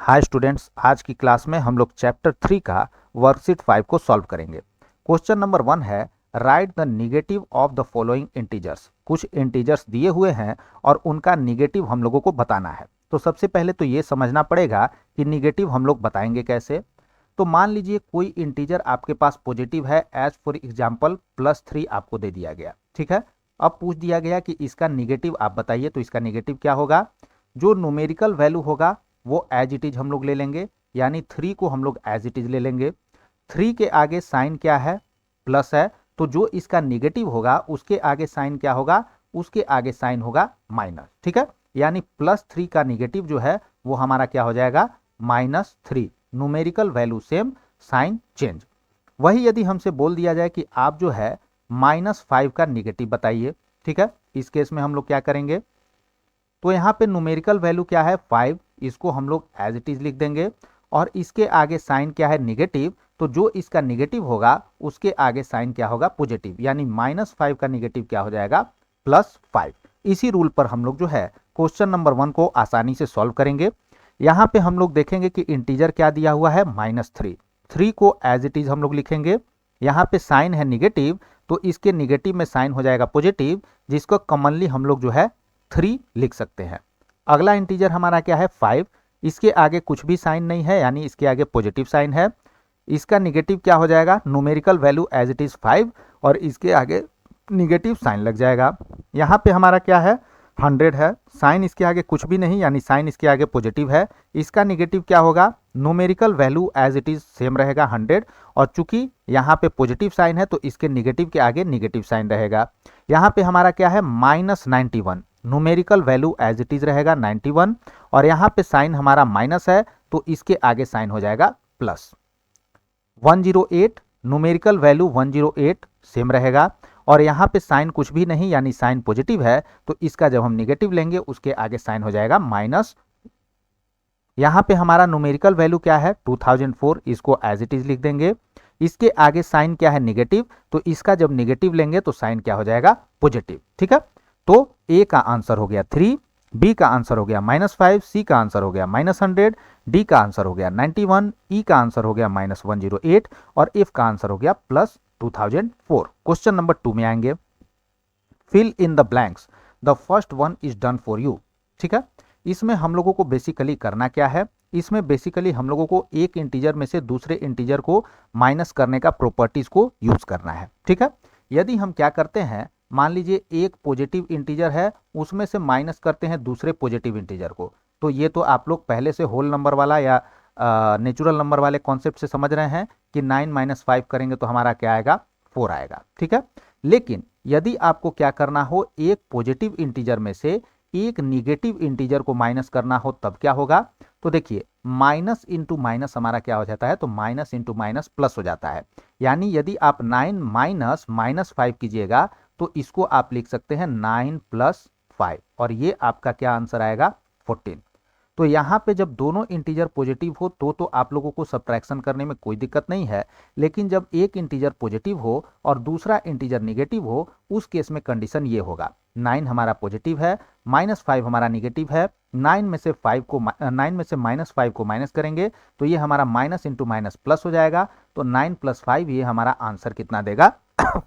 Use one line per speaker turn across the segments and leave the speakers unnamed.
Hi students, आज की class में हम लोग चैप्टर 3 का वर्कशीट 5 को सॉल्व करेंगे। क्वेश्चन नंबर 1 है right the negative of the following integers. कुछ इंटीजर्स दिए हुए हैं और उनका निगेटिव हम लोगों को बताना है। तो सबसे पहले तो ये समझना पड़ेगा कि निगेटिव हम लोग बताएंगे कैसे। तो मान लीजिए कोई इंटीजर आपके पास पॉजिटिव है, एज फॉर एग्जाम्पल +3 आपको दे दिया गया। ठीक है, अब पूछ दिया गया कि इसका निगेटिव आप बताइए। तो इसका निगेटिव क्या होगा? जो न्यूमेरिकल वैल्यू होगा वो एज इट इज हम लोग ले लेंगे, यानी 3 को हम लोग एज इट इज ले लेंगे। 3 के आगे साइन क्या है? प्लस है। तो जो इसका निगेटिव होगा उसके आगे साइन क्या होगा? उसके आगे साइन होगा माइनस। ठीक है, यानी +3 का निगेटिव जो है वो हमारा क्या हो जाएगा? -3। Numerical value same, sign change. वही यदि हमसे बोल दिया जाए कि आप जो है -5 का निगेटिव बताइए। ठीक है, इस केस में हम लोग क्या करेंगे? तो यहाँ पे न्यूमेरिकल वैल्यू क्या है? 5। इसको हम लोग एज इट इज लिख देंगे और इसके आगे साइन क्या है? निगेटिव। तो जो इसका निगेटिव होगा उसके आगे साइन क्या होगा? पॉजिटिव, यानी -5 का निगेटिव क्या हो जाएगा? +5। इसी रूल पर हम लोग जो है क्वेश्चन नंबर 1 को आसानी से सॉल्व करेंगे। यहाँ पे हम लोग देखेंगे कि इंटीजर क्या दिया हुआ है? -3। 3 को एज इट इज हम लोग लिखेंगे। यहाँ पे साइन है निगेटिव, तो इसके निगेटिव में साइन हो जाएगा पॉजिटिव, जिसको कॉमनली हम लोग जो है 3 लिख सकते हैं। अगला इंटीजर हमारा क्या है? 5। इसके आगे कुछ भी साइन नहीं है, यानी इसके आगे पॉजिटिव साइन है। इसका निगेटिव क्या हो जाएगा? Numerical value as it is 5 और इसके आगे निगेटिव साइन लग जाएगा। यहाँ पे हमारा क्या है? 100 है। साइन इसके आगे कुछ भी नहीं, यानी साइन इसके आगे पॉजिटिव है। इसका निगेटिव क्या होगा? Numerical value as it is same रहेगा 100, और चूंकि यहाँ पे पॉजिटिव साइन है तो इसके निगेटिव के आगे निगेटिव साइन रहेगा। यहाँ पे हमारा क्या है? -91। Numerical value as it is रहेगा 91 और यहाँ पे साइन हमारा माइनस है तो इसके आगे साइन हो जाएगा प्लस। 108, न्यूमेरिकल वैल्यू 108 सेम रहेगा और यहाँ पे साइन कुछ भी नहीं, यानी साइन पॉजिटिव है, तो इसका जब हम निगेटिव लेंगे उसके आगे साइन हो जाएगा माइनस। यहाँ पे हमारा न्यूमेरिकल वैल्यू क्या है? 2004। इसको एज इट इज लिख देंगे। इसके आगे साइन क्या है? निगेटिव। तो इसका जब निगेटिव लेंगे तो साइन क्या हो जाएगा? पॉजिटिव। ठीक है, तो ए का आंसर हो गया 3, बी का आंसर हो गया -5, सी का आंसर हो गया -100, डी का आंसर हो गया 91, ई का आंसर हो गया -108 और एफ का आंसर हो गया +2004। क्वेश्चन नंबर 2 में आएंगे। Fill in the blanks, the first one is done for you. ठीक है, इसमें हम लोगों को बेसिकली करना क्या है? इसमें बेसिकली हम लोगों को एक इंटीजर में से दूसरे इंटीजर को माइनस करने का प्रॉपर्टीज को यूज करना है। ठीक है, यदि हम क्या करते हैं, मान लीजिए एक पॉजिटिव इंटीजर है, उसमें से माइनस करते हैं दूसरे पॉजिटिव इंटीजर को, तो ये तो आप लोग पहले से होल नंबर वाला या नेचुरल नंबर वाले कॉन्सेप्ट से समझ रहे हैं कि 9 - 5 करेंगे तो हमारा क्या आएगा? 4 आएगा। ठीक है, लेकिन यदि आपको क्या करना हो, एक पॉजिटिव इंटीजर में से एक निगेटिव इंटीजर को माइनस करना हो, तब क्या होगा? तो देखिए, माइनस इंटू माइनस हमारा क्या हो जाता है? तो माइनस इंटू माइनस प्लस हो जाता है। यानी यदि आप 9 - -5 कीजिएगा तो इसको आप लिख सकते हैं 9 + 5 और ये आपका क्या आंसर आएगा? 14। तो यहाँ पे जब दोनों इंटीजर पॉजिटिव हो तो आप लोगों को सब्ट्रैक्शन करने में कोई दिक्कत नहीं है, लेकिन जब एक इंटीजर पॉजिटिव हो और दूसरा इंटीजर निगेटिव हो, उस केस में कंडीशन ये होगा, 9 हमारा पॉजिटिव है, -5 हमारा निगेटिव है। 9 में से -5 को माइनस करेंगे तो ये हमारा माइनस इंटू माइनस प्लस हो जाएगा। तो 9 + 5 ये हमारा आंसर कितना देगा?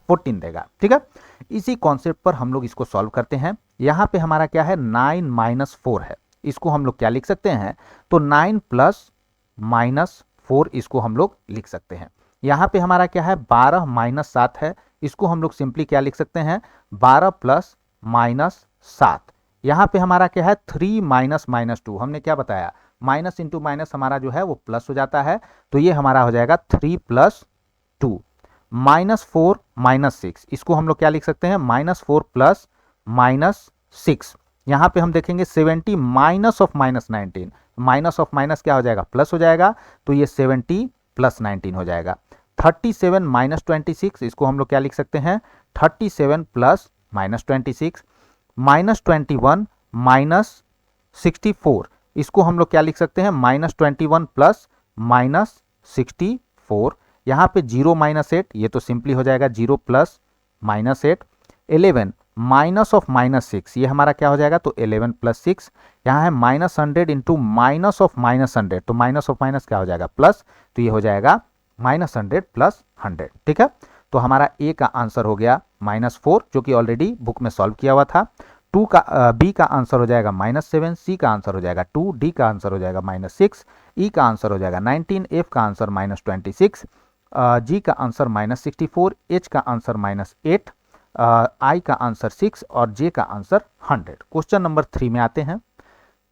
14 देगा। ठीक है, इसी कॉन्सेप्ट पर हम लोग इसको सॉल्व करते हैं। यहाँ पे हमारा क्या है? 9 - 4 है। इसको हम लोग क्या लिख सकते हैं? तो 9 + -4 इसको हम लोग लिख सकते हैं। यहाँ पे हमारा क्या है? 12 - 7 है। इसको हम लोग सिंपली क्या लिख सकते हैं? 12 + -7। यहाँ पे हमारा क्या है? 3 - -2। हमने क्या बताया? माइनस इंटू माइनस हमारा जो है वो प्लस हो जाता है, तो ये हमारा हो जाएगा 3 + 2। -4 - 6, इसको हम लोग क्या लिख सकते हैं? -4 + -6। यहाँ पे हम देखेंगे 70 -19, माइनस ऑफ माइनस क्या हो जाएगा? प्लस हो जाएगा, तो ये 70 + 19 हो जाएगा। 37 - 26, इसको हम लोग क्या लिख सकते हैं? 37 + -26। -21 - 64, इसको हम लोग क्या लिख सकते हैं? -21 + -64। यहाँ पे 0 - 8, ये तो सिंपली हो जाएगा 0 + -8। 11 माइनस ऑफ -6, ये हमारा क्या हो जाएगा, तो 11 + 6, यहाँ है -100 इंटू माइनस ऑफ -100, तो माइनस ऑफ माइनस क्या हो जाएगा, प्लस, तो ये हो जाएगा -100 + 100, ठीक है। तो हमारा ए का आंसर हो गया -4, जो कि ऑलरेडी बुक में सॉल्व किया हुआ था। बी का आंसर हो जाएगा -7, सी का आंसर हो जाएगा 2, डी का आंसर हो जाएगा -6, ई का आंसर हो जाएगा 19, एफ का आंसर -26, जी का आंसर -64, एच का आंसर -8, आई का आंसर 6 और जे का आंसर 100। क्वेश्चन नंबर 3 में आते हैं।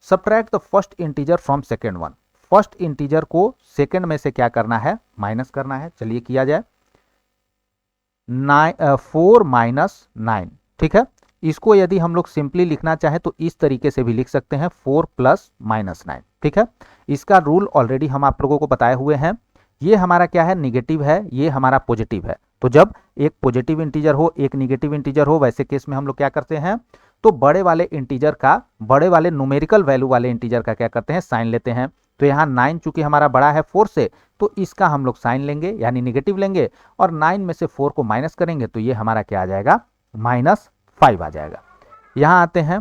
Subtract the first integer from second one. First integer को सेकेंड में से क्या करना है, माइनस करना है। चलिए किया जाए। 4 - 9, ठीक है। इसको यदि हम लोग सिंपली लिखना चाहें तो इस तरीके से भी लिख सकते हैं, 4 + -9, ठीक है। इसका रूल ऑलरेडी हम आप लोगों को बताए हुए हैं। ये हमारा क्या है, निगेटिव है, ये हमारा पॉजिटिव है। तो जब एक पॉजिटिव इंटीजर हो, एक निगेटिव इंटीजर हो, वैसे केस में हम लोग क्या करते हैं, तो बड़े वाले इंटीजर का, बड़े वाले न्यूमेरिकल वैल्यू वाले इंटीजर का क्या करते हैं, साइन लेते हैं। तो यहाँ 9 चूंकि हमारा बड़ा है 4 से, तो इसका हम लोग साइन लेंगे यानी निगेटिव लेंगे, और 9 में से 4 को माइनस करेंगे तो ये हमारा क्या आ जाएगा, -5 आ जाएगा। यहाँ आते हैं,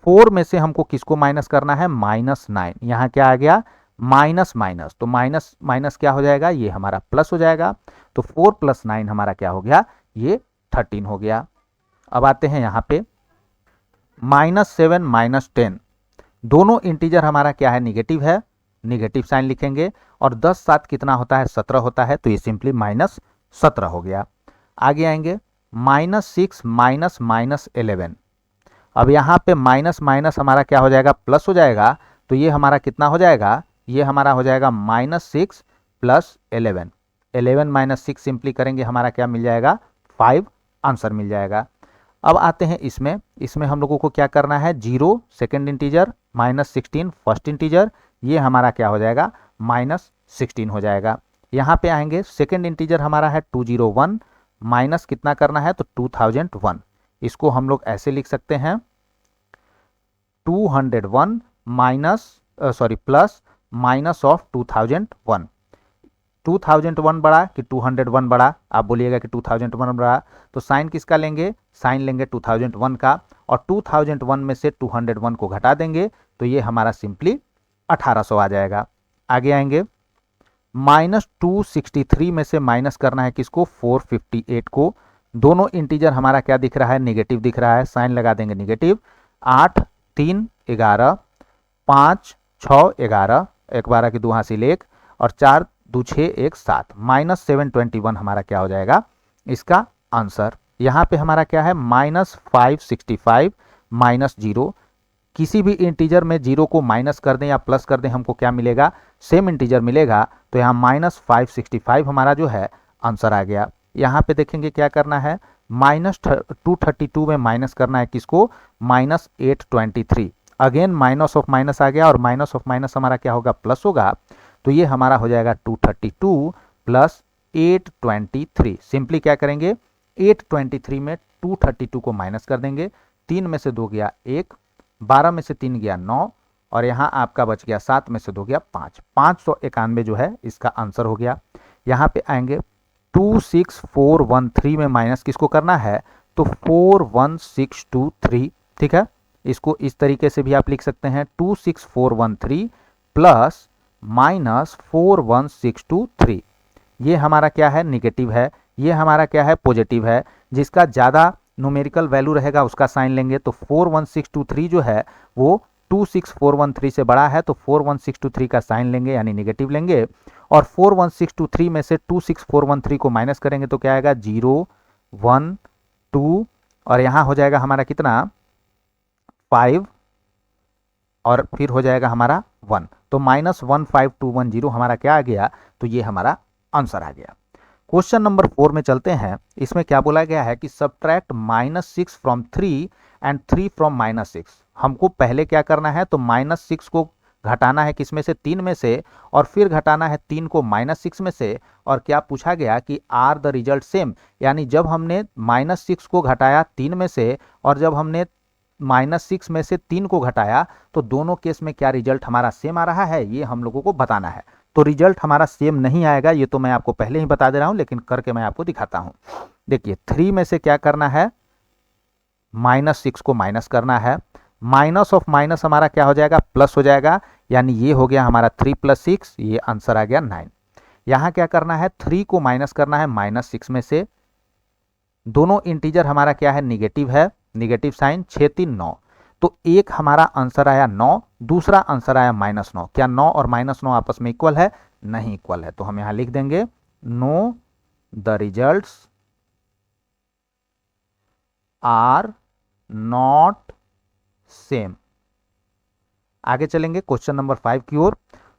4 में से हमको किसको माइनस करना है, -9। यहाँ क्या आ गया, माइनस माइनस, तो माइनस माइनस क्या हो जाएगा, ये हमारा प्लस हो जाएगा। तो 4 + 9 हमारा क्या हो गया, ये 13 हो गया। अब आते हैं यहाँ पे, -7 -10, दोनों इंटीजर हमारा क्या है, निगेटिव है, निगेटिव साइन लिखेंगे। और 10 7 कितना होता है, 17 होता है, तो ये सिंपली -17 हो गया। आगे आएंगे, -6 -11। अब यहाँ पे माइनस माइनस हमारा क्या हो जाएगा, प्लस हो जाएगा। तो ये हमारा कितना हो जाएगा, ये हमारा हो जाएगा -6 + 11। 11 - 6 सिंपली करेंगे, हमारा क्या मिल जाएगा, 5 आंसर मिल जाएगा। अब आते हैं इसमें हम लोगों को क्या करना है, 0 सेकेंड इंटीजर, -16 फर्स्ट इंटीजर, ये हमारा क्या हो जाएगा, -16 हो जाएगा। यहाँ पे आएंगे, सेकेंड इंटीजर हमारा है 201, माइनस कितना करना है, तो 2001। इसको हम लोग ऐसे लिख सकते हैं, 201 प्लस माइनस ऑफ 2001। 2001 बड़ा कि 201 बड़ा, आप बोलिएगा कि 2001 बड़ा, तो साइन किसका लेंगे, साइन लेंगे 2001 का, और 2001 में से 201 को घटा देंगे, तो ये हमारा सिंपली 1800 आ जाएगा। आगे आएंगे, -263 में से माइनस करना है किसको, 458 को। दोनों इंटीजर हमारा क्या दिख रहा है, निगेटिव दिख रहा है, साइन लगा देंगे निगेटिव। 8 3 11, 5 6 11, 12 की 2 हासिल 1, और 4 2 6 1 7, -721 हमारा क्या हो जाएगा, इसका आंसर। यहाँ पे हमारा क्या है, -565 -0। किसी भी इंटीजर में 0 को माइनस कर दें या प्लस कर दें, हमको क्या मिलेगा, सेम इंटीजर मिलेगा। तो यहाँ -565 हमारा जो है आंसर आ गया। यहाँ पे देखेंगे क्या करना है, -232 में माइनस करना है किसको, -823। अगेन माइनस ऑफ माइनस आ गया, और माइनस ऑफ माइनस हमारा क्या होगा, प्लस होगा। तो ये हमारा हो जाएगा 232 + 823। सिंपली क्या करेंगे, 823 में 232 को माइनस कर देंगे। 3 में से 2 गया 1, 12 में से 3 गया 9, और यहाँ आपका बच गया 7 में से 2 गया 5, 591 जो है इसका आंसर हो गया। यहाँ पे आएंगे, 26413 में माइनस किसको करना है, तो 41623, ठीक है। इसको इस तरीके से भी आप लिख सकते हैं, 26413 प्लस -41623। ये हमारा क्या है, निगेटिव है, ये हमारा क्या है, पॉजिटिव है। जिसका ज़्यादा न्यूमेरिकल वैल्यू रहेगा उसका साइन लेंगे। तो 41623 जो है वो 26413 से बड़ा है, तो 41623 का साइन लेंगे यानी निगेटिव लेंगे। और 41623 में से 26413 को माइनस करेंगे तो क्या आएगा, 0 1 2, और यहाँ हो जाएगा हमारा कितना, 5, और फिर हो जाएगा हमारा 1। तो -15210 हमारा क्या आ गया, तो ये हमारा आंसर आ गया। क्वेश्चन नंबर 4 में चलते हैं। इसमें क्या बोला गया है कि सब्ट्रैक्ट -6 फ्रॉम 3 एंड 3 फ्रॉम -6। हमको पहले क्या करना है, तो -6 को घटाना है किस में से, 3 में से, और फिर घटाना है 3 को -6 में से। और क्या पूछा गया कि आर द रिजल्ट सेम, यानी जब हमने -6 को घटाया 3 में से, और जब हमने -6 में से 3 को घटाया, तो दोनों केस में क्या रिजल्ट हमारा सेम आ रहा है, ये हम लोगों को बताना है। तो रिजल्ट हमारा सेम नहीं आएगा, ये तो मैं आपको पहले ही बता दे रहा हूं, लेकिन करके मैं आपको दिखाता हूं। देखिए 3 में से क्या करना है, -6 को माइनस करना है, माइनस ऑफ माइनस हमारा क्या हो जाएगा, प्लस हो जाएगा, यानी ये हो गया हमारा 3 + 6, ये आंसर आ गया 9। यहाँ क्या करना है, 3 को माइनस करना है -6 में से, दोनों इंटीजर हमारा क्या है, निगेटिव है, निगेटिव साइन, 6 3 9, तो एक हमारा आंसर आया 9, दूसरा आंसर आया -9। क्या 9 और -9 आपस में इक्वल है, नहीं इक्वल है, तो हम यहां लिख देंगे no the results are not same. आगे चलेंगे क्वेश्चन नंबर 5 की ओर।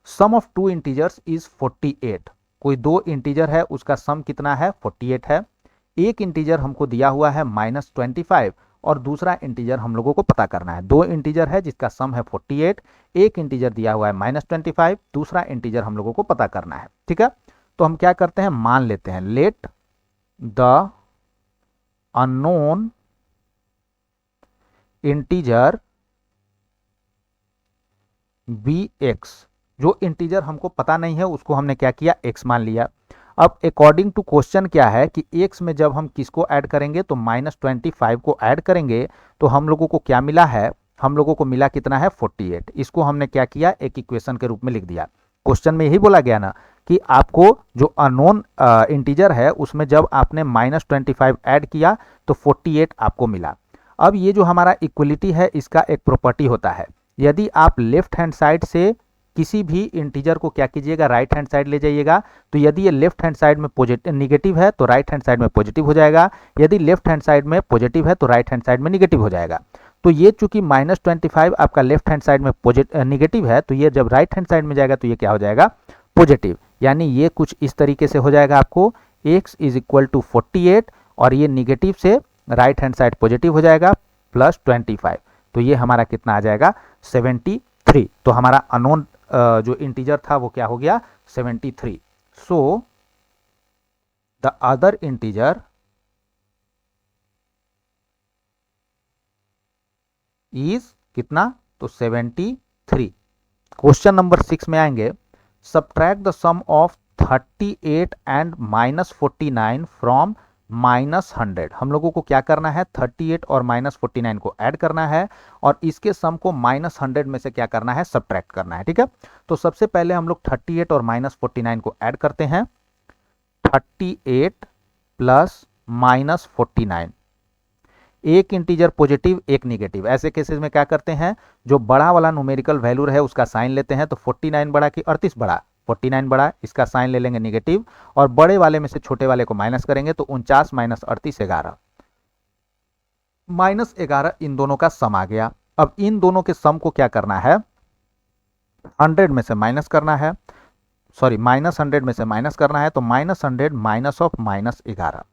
Sum of two integers is 48। कोई दो इंटीजर है, उसका सम कितना है, 48 है। एक इंटीजर हमको दिया हुआ है -25 और दूसरा इंटीजर हम लोगों को पता करना है। दो इंटीजर है जिसका सम है 48, एक इंटीजर दिया हुआ है -25, दूसरा इंटीजर हम लोगों को पता करना है। ठीक है, तो हम क्या करते हैं, मान लेते हैं let the unknown integer be X. जो इंटीजर हमको पता नहीं है उसको हमने क्या किया, एक्स मान लिया। अब अकॉर्डिंग टू क्वेश्चन क्या है कि एक्स में जब हम किसको ऐड करेंगे, तो -25 को ऐड करेंगे, तो हम लोगों को क्या मिला है, हम लोगों को मिला कितना है, 48। इसको हमने क्या किया, एक इक्वेशन के रूप में लिख दिया। क्वेश्चन में यही बोला गया ना कि आपको जो अननोन इंटीजर है उसमें जब आपने -25 ऐड किया तो 48 आपको मिला। अब ये जो हमारा इक्वलिटी है इसका एक प्रॉपर्टी होता है, यदि आप लेफ्ट हैंड साइड से किसी भी इंटीजर को क्या कीजिएगा, राइट हैंड साइड ले जाइएगा, तो यदि ये लेफ्ट हैंड साइड में पॉजिटिव निगेटिव है तो राइट हैंड साइड में पॉजिटिव हो जाएगा, यदि लेफ्ट हैंड साइड में पॉजिटिव है तो राइट हैंड साइड में निगेटिव हो जाएगा। तो ये चूंकि -25 आपका लेफ्ट हैंड साइड में निगेटिव है, तो ये जब राइट हैंड साइड में जाएगा तो ये क्या हो जाएगा, पॉजिटिव। यानी ये कुछ इस तरीके से हो जाएगा आपको, x = 48 और ये निगेटिव से राइट हैंड साइड पॉजिटिव हो जाएगा +25, तो ये हमारा कितना आ जाएगा, 73। तो हमारा अननोन जो इंटीजर था वो क्या हो गया, 73। So the other integer is कितना, तो 73। क्वेश्चन नंबर 6 में आएंगे, subtract the sum of 38 and -49 from -100। हम लोगों को क्या करना है, 38 और -49 को ऐड करना है और इसके सम को -100 में से क्या करना है, सब्ट्रैक्ट करना है। ठीक है, तो सबसे पहले हम लोग 38 और -49 को ऐड करते हैं। 38 + -49, एक इंटीजर पॉजिटिव एक निगेटिव, ऐसे केसेस में क्या करते हैं, जो बड़ा वाला न्यूमेरिकल वैल्यू है उसका साइन लेते हैं। तो 49 बड़ा कि 38 बड़ा, 49 बड़ा, इसका साइन ले लेंगे निगेटिव और बड़े वाले में से छोटे वाले को माइनस करेंगे, तो 49 - 38 11, -11 इन दोनों का सम आ गया। अब इन दोनों के सम को क्या करना है, 100 में से माइनस करना है, सॉरी -100 में से माइनस करना है, तो -100 minus of -11,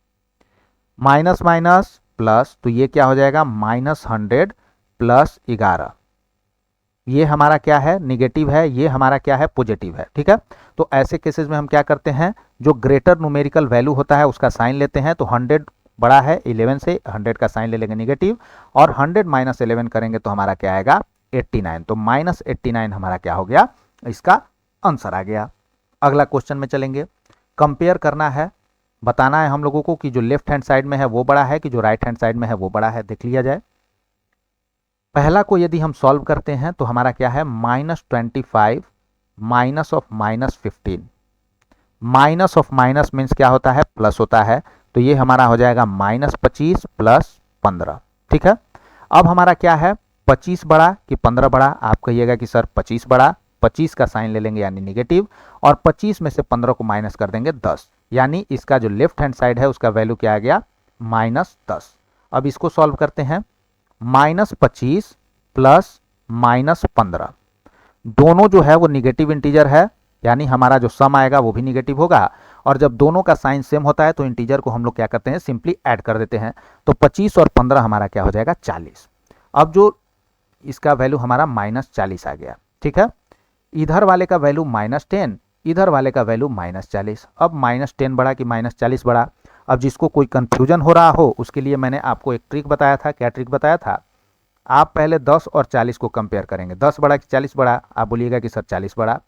minus minus plus, तो ये क्या हो जाएगा, -100 + 11। ये हमारा क्या है, निगेटिव है, ये हमारा क्या है, पॉजिटिव है। ठीक है, तो ऐसे केसेस में हम क्या करते हैं, जो ग्रेटर न्यूमेरिकल वैल्यू होता है उसका साइन लेते हैं। तो 100 बड़ा है 11 से, 100 का साइन ले लेंगे निगेटिव और 100 - 11 करेंगे तो हमारा क्या आएगा, 89। तो -89 हमारा क्या हो गया, इसका आंसर आ गया। अगला क्वेश्चन में चलेंगे, कंपेयर करना है, बताना है हम लोगों को कि जो लेफ्ट हैंड साइड में है वो बड़ा है कि जो राइट हैंड साइड में है वो बड़ा है। देख लिया जाए, पहला को यदि हम सॉल्व करते हैं तो हमारा क्या है, -25 minus of -15, minus of minus means क्या होता है, प्लस होता है, तो ये हमारा हो जाएगा -25 + 15। ठीक है, अब हमारा क्या है, 25 बड़ा कि 15 बड़ा, आप कहिएगा कि सर 25 बड़ा, 25 का साइन ले लेंगे यानी निगेटिव और 25 में से 15 को माइनस कर देंगे 10, यानी इसका जो लेफ्ट हैंड साइड है उसका वैल्यू क्या आ गया, -10। अब इसको सॉल्व करते हैं, -25 + -15, दोनों जो है वो निगेटिव इंटीजर है, यानी हमारा जो सम आएगा वो भी निगेटिव होगा और जब दोनों का साइन सेम होता है तो इंटीजर को हम लोग क्या करते हैं, सिंपली ऐड कर देते हैं। तो 25 और 15 हमारा क्या हो जाएगा, 40। अब जो इसका वैल्यू हमारा -40 आ गया। ठीक है, इधर वाले का वैल्यू -10, इधर वाले का वैल्यू -40। अब -10 बड़ा कि -40 बड़ा, अब जिसको कोई कंफ्यूजन हो रहा हो उसके लिए मैंने आपको एक ट्रिक बताया था। क्या ट्रिक बताया था, आप पहले 10 और 40 को कंपेयर करेंगे, 10 बड़ा कि 40 बड़ा, आप बोलिएगा कि सर 40 बड़ा।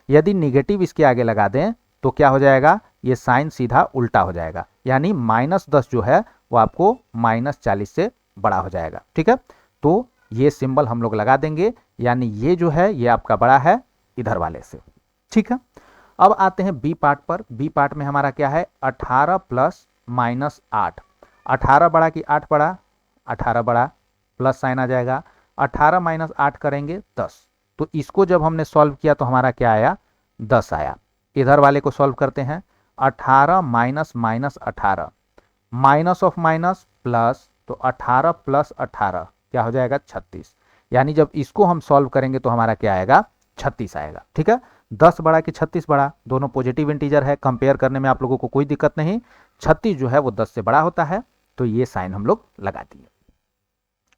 यदि निगेटिव इसके आगे लगा दें तो क्या हो जाएगा, ये साइन सीधा उल्टा हो जाएगा, यानी -10 जो है वो आपको -40 से बड़ा हो जाएगा। ठीक है, तो ये सिंबल हम लोग लगा देंगे, यानी ये जो है ये आपका बड़ा है इधर वाले से। ठीक है, अब आते हैं बी पार्ट पर। बी पार्ट में हमारा क्या है 18 प्लस माइनस 8। 18 बड़ा कि 8 बड़ा, 18 बड़ा, प्लस साइन आ जाएगा। 18 माइनस 8 करेंगे 10। तो इसको जब हमने सॉल्व किया तो हमारा क्या आया 10 आया। इधर वाले को सॉल्व करते हैं 18 minus minus 18, minus of minus plus, तो 18 प्लस 18 क्या हो जाएगा 36। यानी जब इसको हम सॉल्व करेंगे तो हमारा क्या आएगा 36 आएगा। ठीक है, 10 बड़ा कि 36 बड़ा, दोनों पॉजिटिव इंटीजर है, कंपेयर करने में आप लोगों को कोई दिक्कत नहीं। 36 जो है वो 10 से बड़ा होता है, तो ये साइन हम लोग लगा दिए।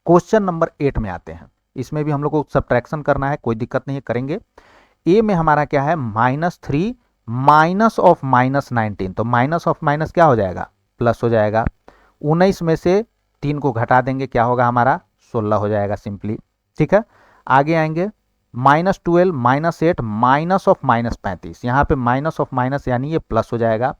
क्वेश्चन नंबर 8 में आते हैं। इसमें भी हम लोग को सब्ट्रैक्शन करना है, कोई दिक्कत नहीं है, करेंगे। ए में हमारा क्या है -3 माइनस ऑफ -19, तो माइनस ऑफ माइनस क्या हो जाएगा प्लस हो जाएगा। 19 में से 3 को घटा देंगे, क्या होगा हमारा 16 हो जाएगा सिंपली। ठीक है, आगे आएंगे -12 -8 माइनस ऑफ -35, यहाँ पे माइनस ऑफ माइनस यानी ये प्लस हो जाएगा।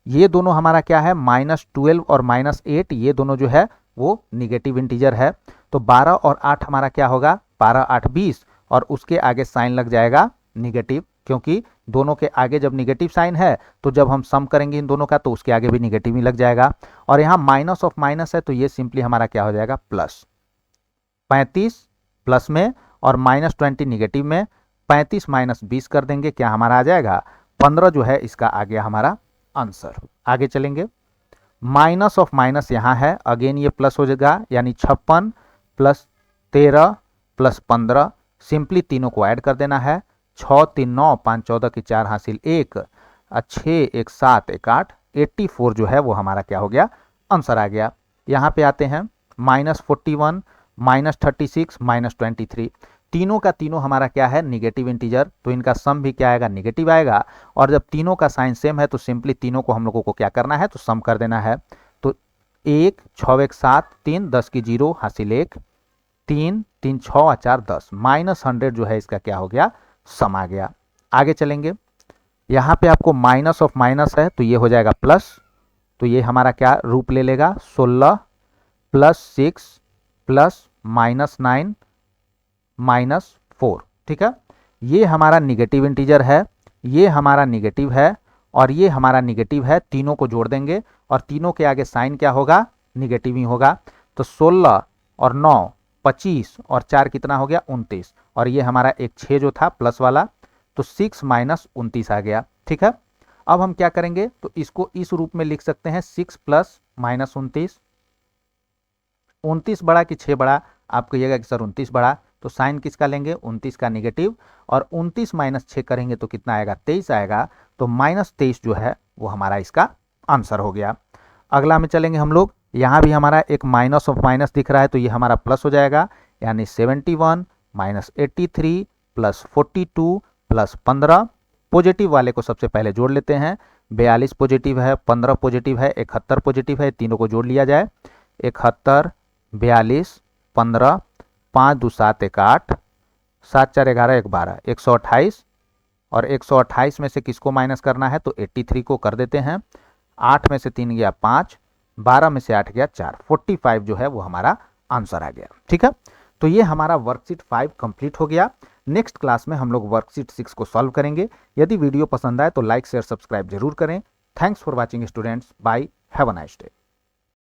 ये दोनों हमारा क्या है -12 और -8, ये दोनों जो है वो निगेटिव इंटीजर है। तो 12 और 8 हमारा क्या होगा 12 8 20, और उसके आगे साइन लग जाएगा निगेटिव, क्योंकि दोनों के आगे जब निगेटिव साइन है तो जब हम सम करेंगे इन दोनों का तो उसके आगे भी निगेटिव ही लग जाएगा। और यहाँ माइनस ऑफ माइनस है तो ये सिंपली हमारा क्या हो जाएगा प्लस। 35 प्लस में और -20 निगेटिव में, 35 माइनस 20 कर देंगे, क्या हमारा आ जाएगा 15 जो है इसका आ गया हमारा आंसर। आगे चलेंगे, माइनस ऑफ माइनस यहाँ है, अगेन ये प्लस हो जाएगा, यानी 56 प्लस 13 प्लस 15, सिंपली तीनों को ऐड कर देना है। 6 3 9 5 14 की 4 हासिल 1, 6 1 7 1 8, 84 जो है वो हमारा क्या हो गया आंसर आ गया। यहाँ पे आते हैं -41 -36 -23, तीनों का तीनों हमारा क्या है निगेटिव इंटीजर, तो इनका सम भी क्या आएगा निगेटिव आएगा। और जब तीनों का साइन सेम है तो सिंपली तीनों को हम लोगों को क्या करना है तो सम कर देना है। तो 1 6 1 7 3 10 की 0 हासिल 1, 3 3 6 और 4 10, -100 जो है इसका क्या हो गया सम आ गया। आगे चलेंगे, यहाँ पे आपको माइनस ऑफ माइनस है तो ये हो जाएगा प्लस, तो ये हमारा क्या रूप ले लेगा 16 प्लस 6 प्लस -9 -4। ठीक है, ये हमारा निगेटिव इंटीजर है, ये हमारा निगेटिव है और ये हमारा निगेटिव है, तीनों को जोड़ देंगे और तीनों के आगे साइन क्या होगा निगेटिव ही होगा। तो 16 और 9 25 और 4 कितना हो गया 29, और ये हमारा एक 6 जो था प्लस वाला, तो 6 माइनस 29 आ गया। ठीक है, अब हम क्या करेंगे तो इसको इस रूप में लिख सकते हैं 6 प्लस -29। 29 बड़ा कि 6 बड़ा, आप कहिएगा कि सर 29 बड़ा, तो साइन किसका लेंगे 29 का निगेटिव, और 29 माइनस 6 करेंगे तो कितना आएगा 23 आएगा, तो -23 जो है वो हमारा इसका आंसर हो गया। अगला में चलेंगे हम लोग, यहाँ भी हमारा एक माइनस ऑफ माइनस दिख रहा है तो ये हमारा प्लस हो जाएगा, यानी 71 -83 प्लस 42 प्लस 15। पॉजिटिव वाले को सबसे पहले जोड़ लेते हैं, 42 पॉजिटिव है, 15 पॉजिटिव है, 71 पॉजिटिव है, तीनों को जोड़ लिया जाए। 71 42 15, 5 2 7 1 8, 7 4 11 1 12, 128, और 128 में से किसको माइनस करना है तो 83 को कर देते हैं। 8 में से 3 गया 5, 12 में से 8 गया 4, 45 जो है वो हमारा आंसर आ गया। ठीक है, तो ये हमारा वर्कशीट 5 कंप्लीट हो गया। नेक्स्ट क्लास में हम लोग वर्कशीट 6 को सॉल्व करेंगे। यदि वीडियो पसंद आए तो लाइक शेयर सब्सक्राइब जरूर करें। Thanks for watching students, bye, have a nice day.